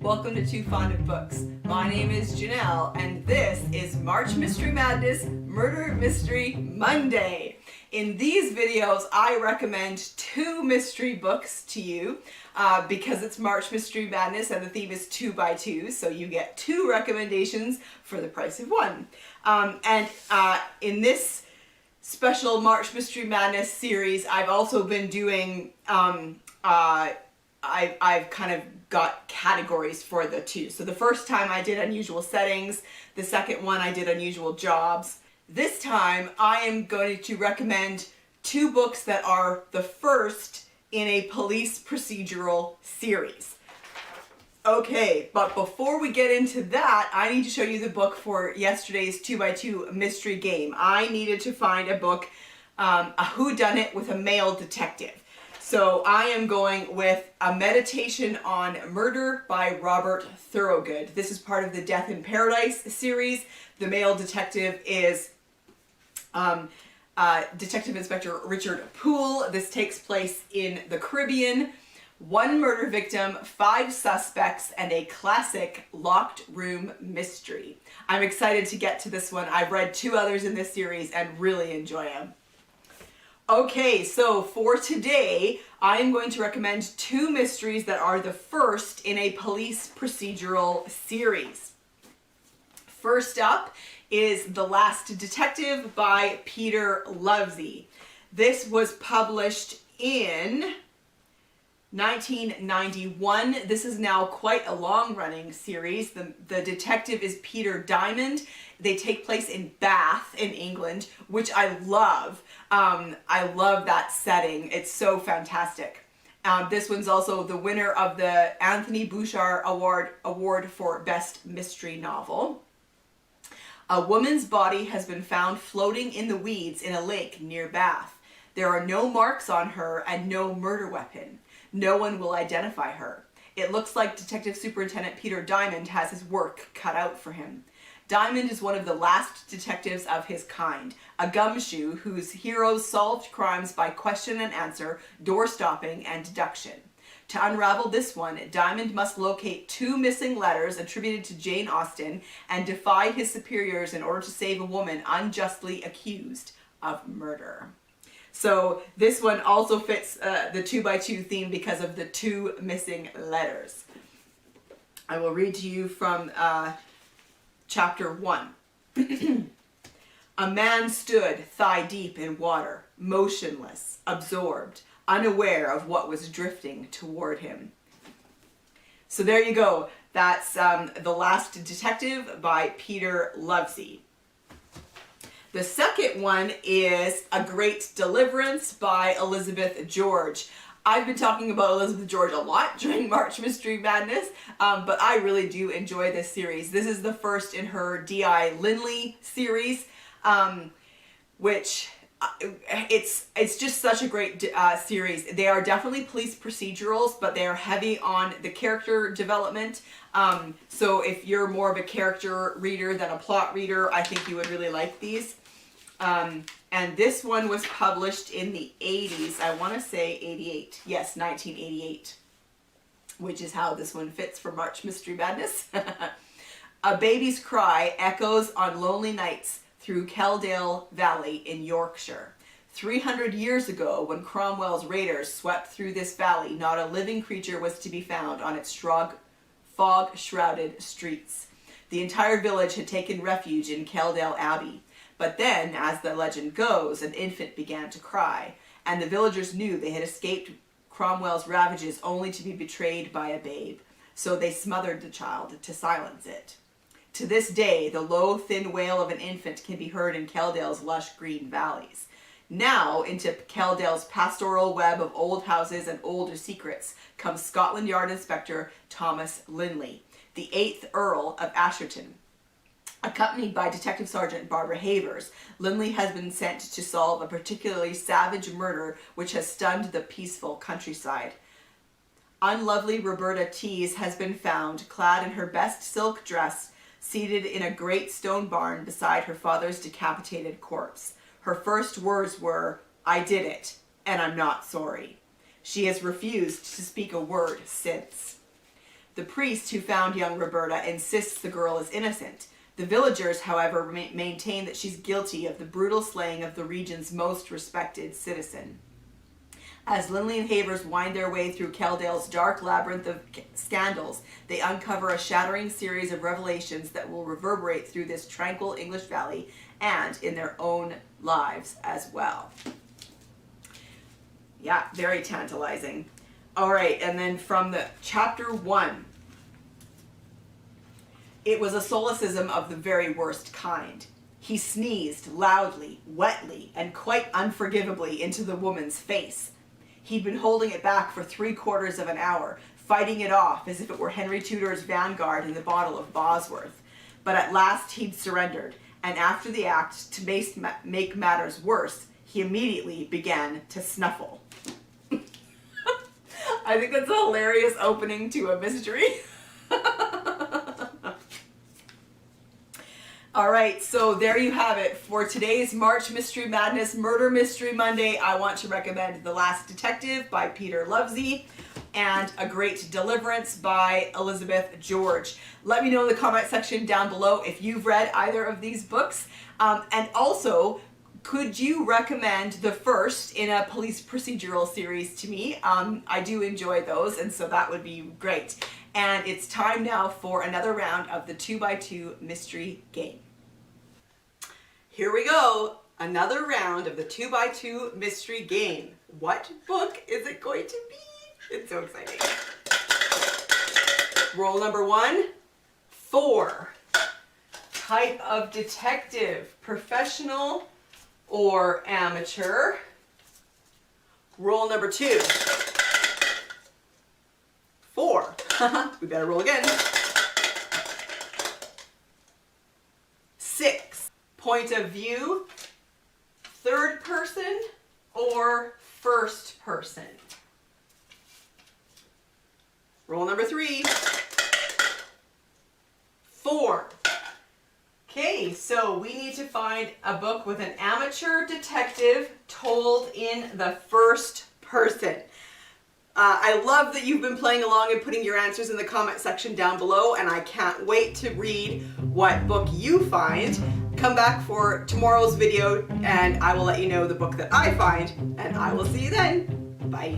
Welcome to Too Fond of Books. My name is Janelle, and this is March Mystery Madness Murder Mystery Monday. In these videos, I recommend two mystery books to you because it's March Mystery Madness and the theme is 2 by 2, so you get two recommendations for the price of one. In this special March Mystery Madness series, I've also been doing, I've kind of got categories for the two. So the first time I did unusual settings, the second one I did unusual jobs. This time I am going to recommend two books that are the first in a police procedural series. Okay, but before we get into that, I need to show you the book for yesterday's 2 by 2 mystery game. I needed to find a book, a whodunit with a male detective. So I am going with A Meditation on Murder by Robert Thorogood. This is part of the Death in Paradise series. The male detective is Detective Inspector Richard Poole. This takes place in the Caribbean. One murder victim, 5 suspects, and a classic locked room mystery. I'm excited to get to this one. I've read 2 others in this series and really enjoy them. Okay, so for today, I'm going to recommend 2 mysteries that are the first in a police procedural series. First up is The Last Detective by Peter Lovesey. This was published in 1991. This is now quite a long-running series. The detective is Peter Diamond. They take place in Bath in England, which I love. I love that setting. It's so fantastic. This one's also the winner of the Anthony Bouchard Award for Best Mystery Novel. A woman's body has been found floating in the weeds in a lake near Bath. There are no marks on her and no murder weapon. No one will identify her. It looks like Detective Superintendent Peter Diamond has his work cut out for him. Diamond is one of the last detectives of his kind, a gumshoe whose heroes solved crimes by question and answer, door-stopping, and deduction. To unravel this one, Diamond must locate 2 missing letters attributed to Jane Austen and defy his superiors in order to save a woman unjustly accused of murder. So this one also fits the 2 by 2 theme because of the 2 missing letters. I will read to you from chapter 1. A man stood thigh deep in water, motionless, absorbed, unaware of what was drifting toward him. So there you go. That's The Last Detective by Peter Lovesey. The second one is A Great Deliverance by Elizabeth George. I've been talking about Elizabeth George a lot during March Mystery Madness, but I really do enjoy this series. This is the first in her D.I. Linley series, which it's just such a great series. They are definitely police procedurals, but they are heavy on the character development. So if you're more of a character reader than a plot reader, I think you would really like these. And this one was published in the 80s. I want to say 88. Yes, 1988. Which is how this one fits for March Mystery Madness. A baby's cry echoes on lonely nights through Kelldale Valley in Yorkshire. 300 years ago, when Cromwell's raiders swept through this valley, not a living creature was to be found on its fog-shrouded streets. The entire village had taken refuge in Kelldale Abbey. But then, as the legend goes, an infant began to cry, and the villagers knew they had escaped Cromwell's ravages only to be betrayed by a babe. So they smothered the child to silence it. To this day, the low, thin wail of an infant can be heard in Kelldale's lush green valleys. Now, into Kelldale's pastoral web of old houses and older secrets comes Scotland Yard Inspector Thomas Linley, the 8th Earl of Asherton. Accompanied by Detective Sergeant Barbara Havers, Linley has been sent to solve a particularly savage murder which has stunned the peaceful countryside. Unlovely Roberta Tease has been found, clad in her best silk dress, seated in a great stone barn beside her father's decapitated corpse. Her first words were, "I did it, and I'm not sorry." She has refused to speak a word since. The priest who found young Roberta insists the girl is innocent. The villagers, however, maintain that she's guilty of the brutal slaying of the region's most respected citizen. As Linley and Havers wind their way through Keldale's dark labyrinth of scandals, they uncover a shattering series of revelations that will reverberate through this tranquil English valley and in their own lives as well. Yeah, very tantalizing. All right, and then from the chapter 1, it was a solecism of the very worst kind. He sneezed loudly, wetly, and quite unforgivably into the woman's face. He'd been holding it back for 3/4 of an hour, fighting it off as if it were Henry Tudor's Vanguard in the bottle of Bosworth. But at last he'd surrendered, and after the act, to make matters worse, he immediately began to snuffle. I think that's a hilarious opening to a mystery. All right, so there you have it. For today's March Mystery Madness Murder Mystery Monday, I want to recommend The Last Detective by Peter Lovesey and A Great Deliverance by Elizabeth George. Let me know in the comment section down below if you've read either of these books. And also, could you recommend the first in a police procedural series to me? I do enjoy those, and so that would be great. And it's time now for another round of the 2x2 mystery game. Here we go, another round of the 2x2 mystery game. What book is it going to be? It's so exciting. Roll number 1, 4. Type of detective, professional or amateur. Roll number 2, 4. We better roll again. 6. Point of view, third person or first person. Roll number 3, 4. Okay, so we need to find a book with an amateur detective told in the first person. I love that you've been playing along and putting your answers in the comment section down below, and I can't wait to read what book you find. Come back for tomorrow's video and I will let you know the book that I find, and I will see you then. Bye.